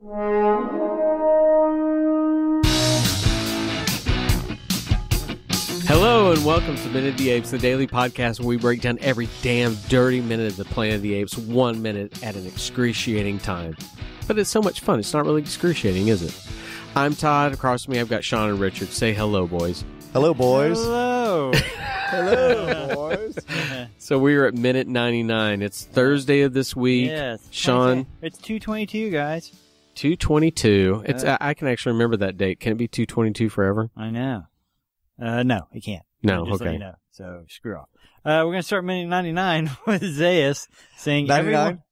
Hello and welcome to Minute of the Apes, the daily podcast where we break down every damn dirty minute of the Planet of the Apes 1 minute at an excruciating time. But it's so much fun, it's not really excruciating, is it? I'm Todd. Across from me I've got Sean and Richard. Say hello, boys. Hello, boys. Hello. Hello, boys. So we're at minute 99. It's Thursday of this week. Yes. Sean. It's 2:22, guys. 2:22. It's I can actually remember that date. Can it be 2:22 forever? I know. No, it can't. No, just okay. Let you know. So screw off. We're going to start minute 99 with Zayas saying 99?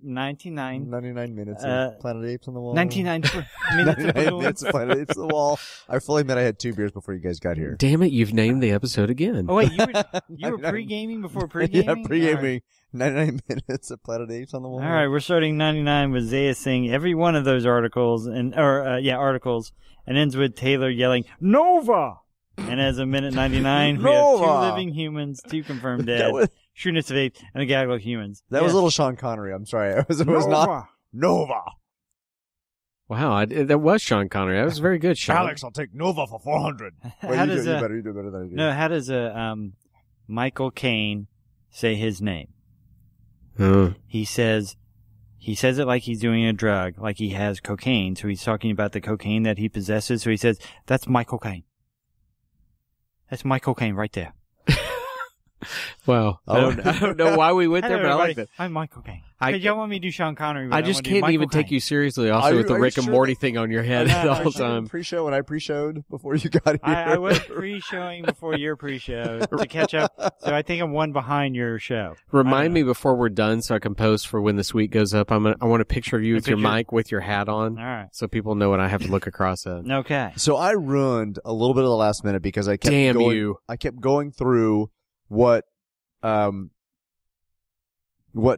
99. 99 minutes of Planet of the Apes on the wall. 99 minutes 99 minutes of Planet of the Apes on the wall. I fully admit I had 2 beers before you guys got here. Damn it, you've named the episode again. Oh, wait, you were pre-gaming before pre-gaming? Yeah, pre-gaming. 99 minutes of Planet of the Apes on the wall. All right, we're starting 99 with Zayas saying every one of those articles, articles, and ends with Taylor yelling, Nova! And as of minute 99, we have 2 living humans, 2 confirmed dead, Shootness of Apes, and a gaggle of humans. That was a little Sean Connery. I'm sorry. It was not Nova. Wow, that was Sean Connery. That was very good, Sean. Alex, I'll take Nova for 400. Wait, you do better than I do. No, how does Michael Caine say his name? He says it like he's doing a drug, like he has cocaine. So he's talking about the cocaine that he possesses. So he says, that's Michael Caine. That's Michael Caine right there. Well, I don't know why we went there, but I like that. I'm Michael Caine. Y'all want me to do Sean Connery? I just can't even take you seriously also with the Rick and Morty thing on your head the whole time. Pre-show when I pre-showed before you got here. I was pre-showing before your pre-show to catch up, so I think I'm 1 behind your show. Remind me before we're done so I can post for when this week goes up. I want a picture of you with your mic with your hat on. All right. So people know what I have to look across at. Okay. So I ruined a little bit of the last minute because I kept I kept going through what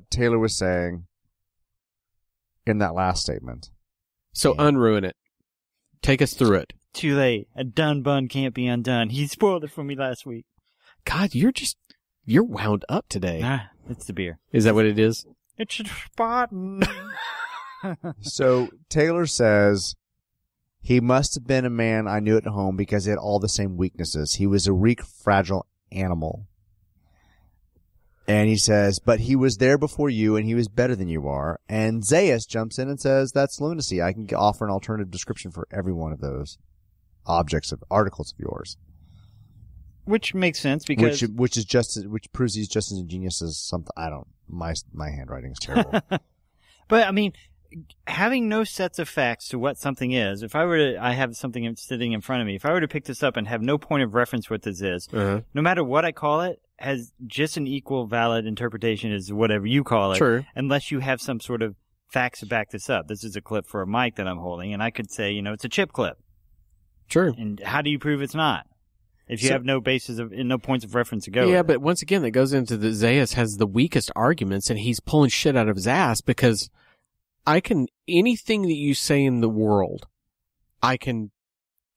Taylor was saying in that last statement. So unruin it. Take us through it. Too late. A done bun can't be undone. He spoiled it for me last week. God, you're wound up today. It's the beer. Is that what it is? It's a Spartan. So Taylor says, he must have been a man I knew at home because he had all the same weaknesses. He was a weak, fragile animal. And he says, but he was there before you and he was better than you are. And Zayas jumps in and says, that's lunacy. I can offer an alternative description for every one of those articles of yours. Which makes sense because which proves he's just as ingenious as something. My handwriting is terrible. But I mean, having no sets of facts to what something is, I have something sitting in front of me. If I were to pick this up and have no point of reference what this is, no matter what I call it, has just an equal valid interpretation as whatever you call it. True. Unless you have some sort of facts to back this up. This is a clip for a mic that I'm holding, and I could say, it's a chip clip. Sure. And how do you prove it's not? If you have no basis no points of reference to go Yeah, with. but once again, that goes into the Zayas has the weakest arguments, and he's pulling shit out of his ass because anything that you say in the world, I can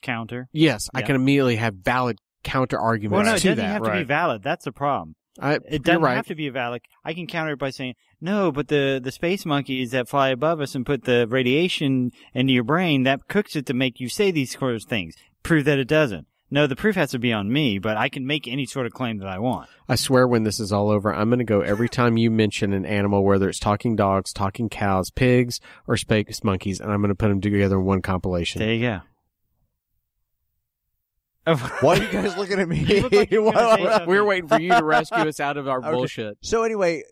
counter. Yes, yeah. I can immediately have valid counter arguments to that. Well, no, it doesn't have to be valid. That's the problem. It doesn't have to be valid. I can counter it by saying, no, but the space monkeys that fly above us and put the radiation into your brain, that cooks it to make you say these sort of things. Prove that it doesn't. No, the proof has to be on me, but I can make any sort of claim that I want. I swear when this is all over, I'm going to go every time you mention an animal, whether it's talking dogs, talking cows, pigs, or space monkeys, and I'm going to put them together in one compilation. There you go. Why are you guys looking at me? We're waiting for you to rescue us out of our bullshit. So anyway,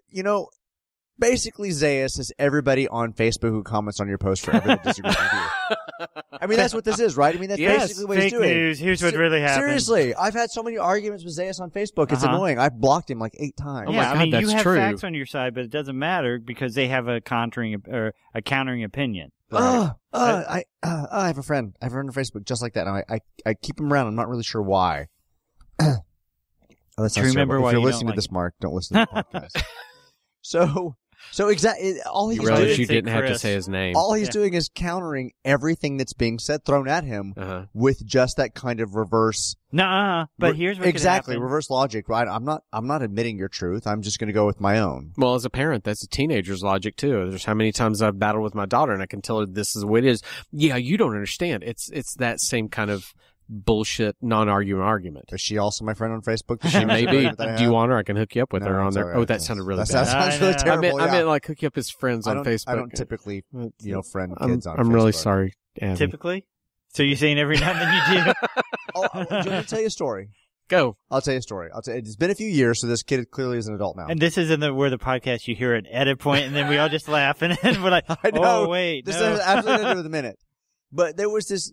basically Zayas is everybody on Facebook who comments on your post forever that disagrees with you. I mean, that's what this is, right? I mean, that's basically what he's doing. Fake news. Here's what really happened. Seriously, I've had so many arguments with Zayas on Facebook. It's annoying. I've blocked him like 8 times. Oh my God, you have facts on your side, but it doesn't matter because they have a countering opinion. Right. I have a friend. I have a friend on Facebook just like that. And I keep him around. I'm not really sure why. Remember why if you're listening to this, Mark, don't listen to the podcast. So So exactly, all he's you realize doing, you didn't have to say his name. All he's doing is countering everything that's being said, thrown at him, with just that kind of reverse. Nuh-uh. But here's what exactly reverse logic. Right? I'm not admitting your truth. I'm just going to go with my own. Well, as a parent, that's a teenager's logic too. There's how many times I've battled with my daughter, and I can tell her this is the way it is. Yeah, you don't understand. It's that same kind of bullshit non-argument. Is she also my friend on Facebook? She may be. Do you want her? I can hook you up with her on there. Right. Oh, that sounded really bad. That sounds really terrible. I meant like hook you up as friends on Facebook. I don't typically, friend kids on Facebook. I'm really sorry, Abby. Typically? So you're saying every now and then you do? Do you want me to tell you a story? Go. I'll tell you a story. It's been a few years, so this kid clearly is an adult now. And this is where the podcast you hear an edit point, and then we all just laugh, and we're like, I know. Oh, wait, This no. has absolutely nothing to do with a minute. But there was this,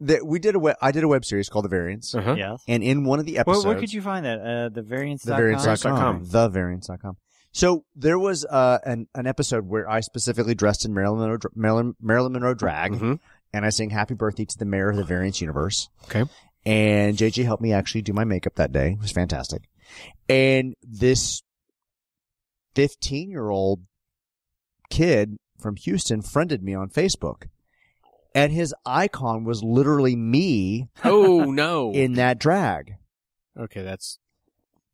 I did a web series called The Variants. Yes. And in one of the episodes. Where could you find that? TheVariants.com? TheVariants.com. TheVariants.com. So there was an episode where I specifically dressed in Marilyn Monroe drag, and I sang Happy Birthday to the Mayor of the Variants Universe. Okay. And JJ helped me actually do my makeup that day. It was fantastic. And this 15-year-old kid from Houston friended me on Facebook. And his icon was literally me. Oh, no. In that drag. Okay,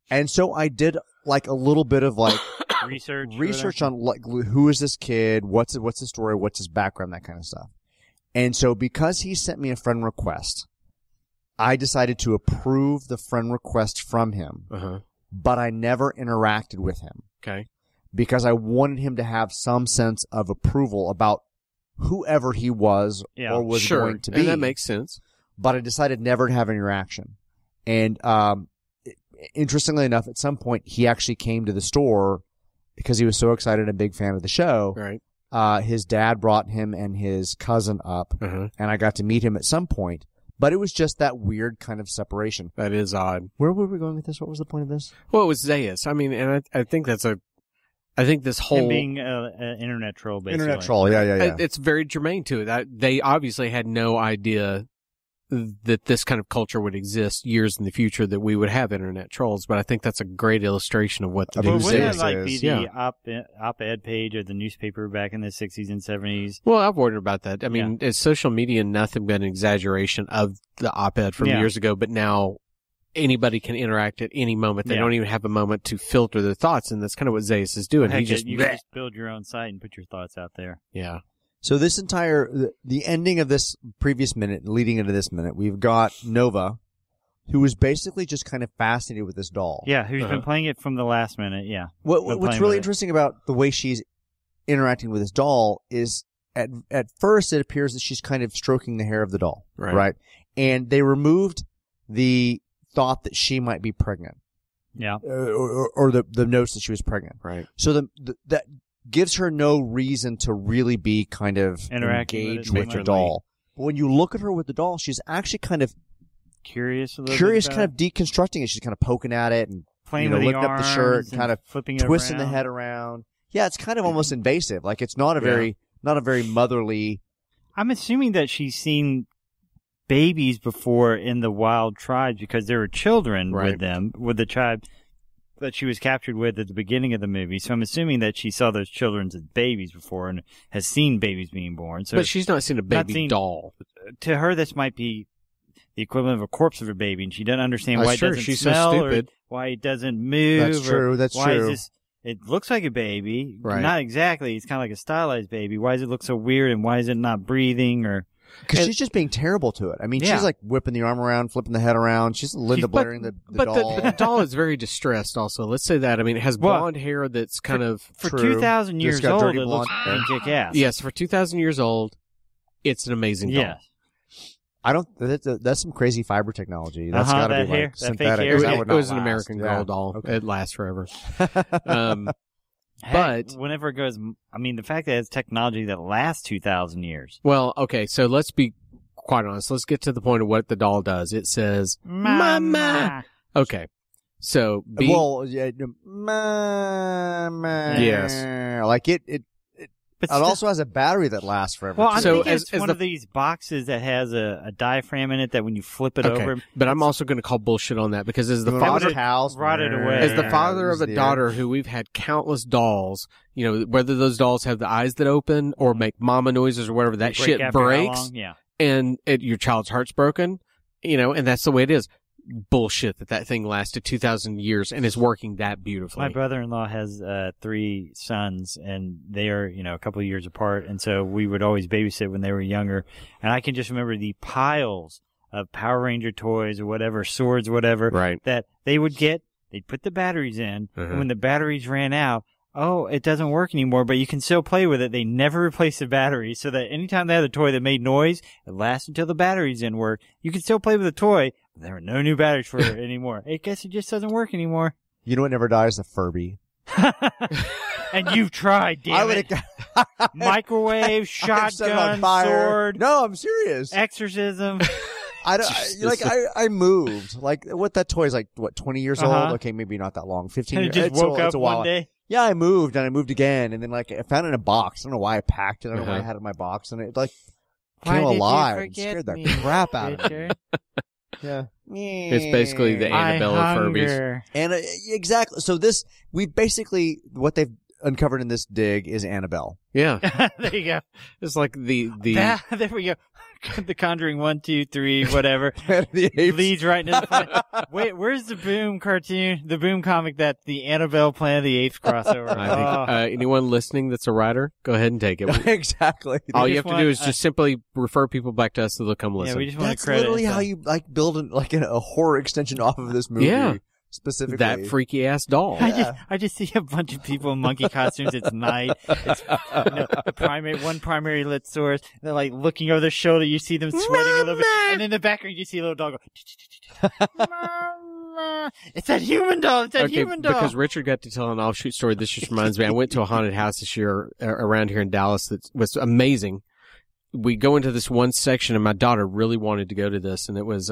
And so I did like a little bit of like research on like who is this kid, what's his story, what's his background, that kind of stuff. And so because he sent me a friend request, I decided to approve the friend request from him. But I never interacted with him. Okay. Because I wanted him to have some sense of approval about whoever he was or was going to be. And that makes sense. But I decided never to have an interaction. And interestingly enough, at some point, he actually came to the store because he was so excited and a big fan of the show. Right. His dad brought him and his cousin up, and I got to meet him at some point. But it was just that weird kind of separation. That is odd. Where were we going with this? What was the point of this? Well, it was Zayas. I mean, and I think I think this whole... Him being an internet troll, basically. Internet troll, yeah. It's very germane to it. They obviously had no idea that this kind of culture would exist years in the future, that we would have internet trolls. But I think that's a great illustration of what the news is. Wouldn't that be the op-ed page of the newspaper back in the 60s and 70s? Well, I've wondered about that. I mean, it's social media nothing but an exaggeration of the op-ed from years ago, but now anybody can interact at any moment. They don't even have a moment to filter their thoughts, and that's kind of what Zayas is doing. You can just build your own site and put your thoughts out there. Yeah. So this the ending of this previous minute, leading into this minute, we've got Nova, who was basically just kind of fascinated with this doll. Yeah, who's been playing it from the last minute, What's really interesting about the way she's interacting with this doll is at first it appears that she's kind of stroking the hair of the doll. Right? And they removed the thought that she might be pregnant. Yeah. Or the notes that she was pregnant. Right. So that gives her no reason to really be kind of engaged with the doll. But when you look at her with the doll, she's actually kind of curious, kind of deconstructing it. She's kind of poking at it and playing with lifting up the shirt, and kind of flipping twisting the head around. Yeah, it's kind of almost invasive. Like it's not a very motherly. I'm assuming that she's seen babies before in the wild tribes because there were children with them, with the tribe that she was captured with at the beginning of the movie. So I'm assuming that she saw those children as babies before and has seen babies being born. So but she's not seen a baby doll. To her, this might be the equivalent of a corpse of a baby, and she doesn't understand why it doesn't she's smell so stupid. or why it doesn't move. That's true. That's why true. It looks like a baby. Right. Not exactly. It's kind of like a stylized baby. Why does it look so weird, and why is it not breathing? Because she's just being terrible to it. I mean, she's like whipping the arm around, flipping the head around. She's Linda Blairing the doll. But the doll is very distressed also. Let's say that. I mean, it has blonde hair that's kind of... For 2,000 years old, it looks kick-ass. Yes, for 2,000 years old, it's an amazing doll. Yes. I don't... That's some crazy fiber technology. That's got to be like synthetic. It was an American Girl doll. Okay. It lasts forever. But whenever it goes, I mean, the fact that it's technology that lasts 2,000 years. Well, okay, so let's be quite honest. Let's get to the point of what the doll does. It says, "Mama." Okay, so Mama. Yes, like it But it also has a battery that lasts forever. Well, I'm thinking it's one of these boxes that has a diaphragm in it that when you flip it over. But I'm also going to call bullshit on that because as the father rotted away. As the father of a daughter who we've had countless dolls, you know, whether those dolls have the eyes that open or make mama noises or whatever, that shit breaks. And your child's heart's broken, you know, and that's the way it is. Bullshit that thing lasted 2,000 years and is working that beautifully. My brother-in-law has 3 sons, and they are, you know, a couple of years apart, and so we would always babysit when they were younger. And I can just remember the piles of Power Ranger toys or whatever, swords, whatever, that they would get. They'd put the batteries in, and when the batteries ran out, it doesn't work anymore, but you can still play with it. They never replaced the batteries, so that anytime they had a toy that made noise, it lasted until the batteries didn't work. You can still play with the toy, but there are no new batteries for it anymore. I guess it just doesn't work anymore. You know what never dies? A Furby. And you've tried, damn it. Microwave, shotgun, sword. No, I'm serious. Exorcism. I moved. Like, what that toy is like, 20 years old? Okay, maybe not that long. 15 years. And it just woke up one day? Yeah, I moved, and I moved again, and then, like, I found it in a box. I don't know why I packed it. I don't know why I had it in my box, and it, like, came alive and scared the crap out of me. Yeah. It's basically the Annabelle of Furbies. And exactly. So what they've uncovered in this dig is Annabelle. Yeah. There you go. It's like the there we go. The Conjuring 1, 2, 3, whatever. The Apes. Leads right into the fight. Wait, where's the Boom cartoon, the Boom comic that the Annabelle Planet of the Apes crossover? I think, anyone listening that's a writer, go ahead and take it. Exactly. All you have to do is just simply refer people back to us so they'll come listen. Yeah, we just want That's to credit. Literally how you like build a horror extension off of this movie. Yeah. Specifically, that freaky ass doll. I just see a bunch of people in monkey costumes. It's night. It's one primary lit source. They're like looking over their shoulder. You see them sweating a little bit, and in the background you see a little dog go. It's that human doll. It's that human doll. Because Richard got to tell an offshoot story. This just reminds me. I went to a haunted house this year around here in Dallas that was amazing. We go into this one section, and my daughter really wanted to go to this, and it was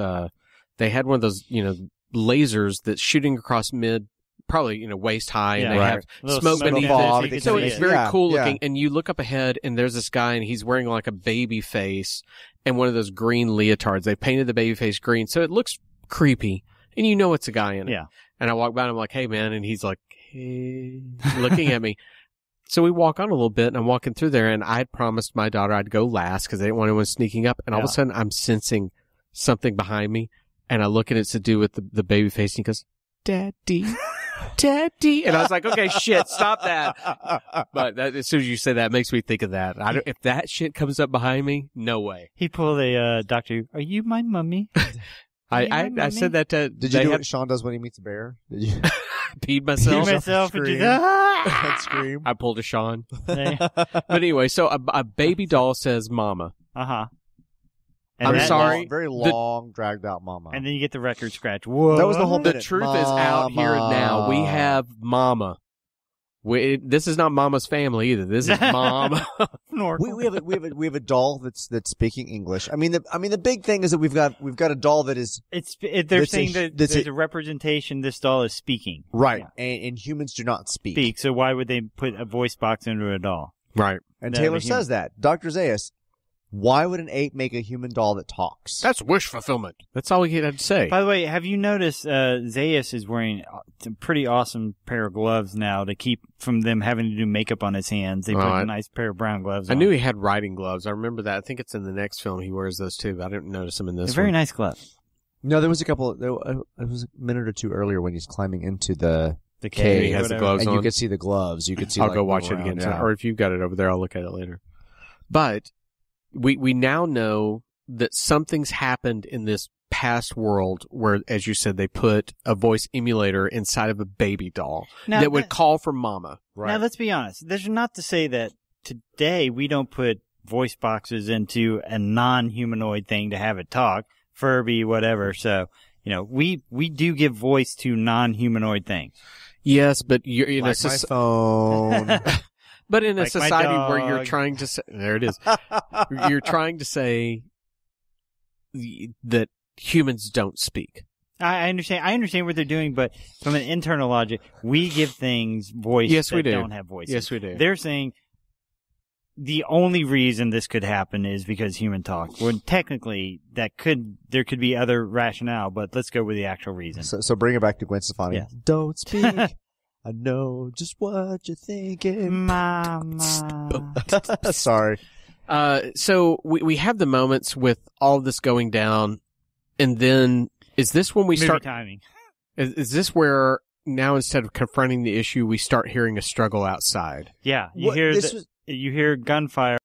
they had one of those, you know, lasers that's shooting across probably, waist high, and they have smoke beneath it. So it's very cool looking. And you look up ahead, and there's this guy, and he's wearing like a baby face and one of those green leotards. They painted the baby face green, so it looks creepy, and you know it's a guy in it. Yeah. And I walk by, and I'm like, "Hey, man," and he's like, "Hey," looking at me. So we walk on a little bit, and I'm walking through there, and I had promised my daughter I'd go last because I didn't want anyone sneaking up. And all of a sudden, I'm sensing something behind me. And I look and it's to do with the baby face, and he goes, "Daddy, Daddy." And I was like, okay, shit, stop that. But as soon as you say that, it makes me think of that. If that shit comes up behind me, no way. He pulled a Doctor, "Are you my mummy?" I said that to... Did you do what Sean does when he meets a bear? Did you peed myself? And scream. I pulled a Sean. But anyway, so a baby doll says mama. Uh-huh. I'm sorry. Very long, dragged out mama. And then you get the record scratch. Whoa. That was the whole minute. The truth is out here and now. We have mama. This is not Mama's Family either. This is Mom. we have a doll that's speaking English. I mean the big thing is that we've got a doll that is they're saying that there's a representation. This doll is speaking, right? Yeah. And humans do not speak. So why would they put a voice box into a doll? Right. And Taylor says that. Dr. Zayas, why would an ape make a human doll that talks? That's wish fulfillment. That's all he had to say. By the way, have you noticed Zayas is wearing a pretty awesome pair of gloves now to keep from them having to do makeup on his hands. They put a nice pair of brown gloves on. I knew he had riding gloves. I remember that. I think it's in the next film he wears those too. But I didn't notice them in this one. They're very nice gloves. No, there was a couple. It was a minute or two earlier when he's climbing into the cave. He has the gloves on. You could see the gloves. You could see. I'll go watch it again. Yeah. Or if you've got it over there, I'll look at it later. But we now know that something's happened in this past world where, as you said, they put a voice emulator inside of a baby doll that would call for mama. Right. Now, let's be honest. There's not to say that today we don't put voice boxes into a non-humanoid thing to have it talk, Furby, whatever. So, we do give voice to non-humanoid things. Yes, but you're like my phone. But in a society where you're trying to say, there it is, you're trying to say that humans don't speak. I understand. I understand what they're doing, but from an internal logic, we give things voice that don't have voices. Yes, we do. They're saying the only reason this could happen is because human talk. When technically there could be other rationale, but let's go with the actual reason. So bring it back to Gwen Stefani. Yeah. Don't speak. I know just what you're thinking. Mama. Sorry. So we have the moments with all of this going down, and then is this when we Movie start timing? Is this where now instead of confronting the issue, we start hearing a struggle outside? Yeah, you hear gunfire.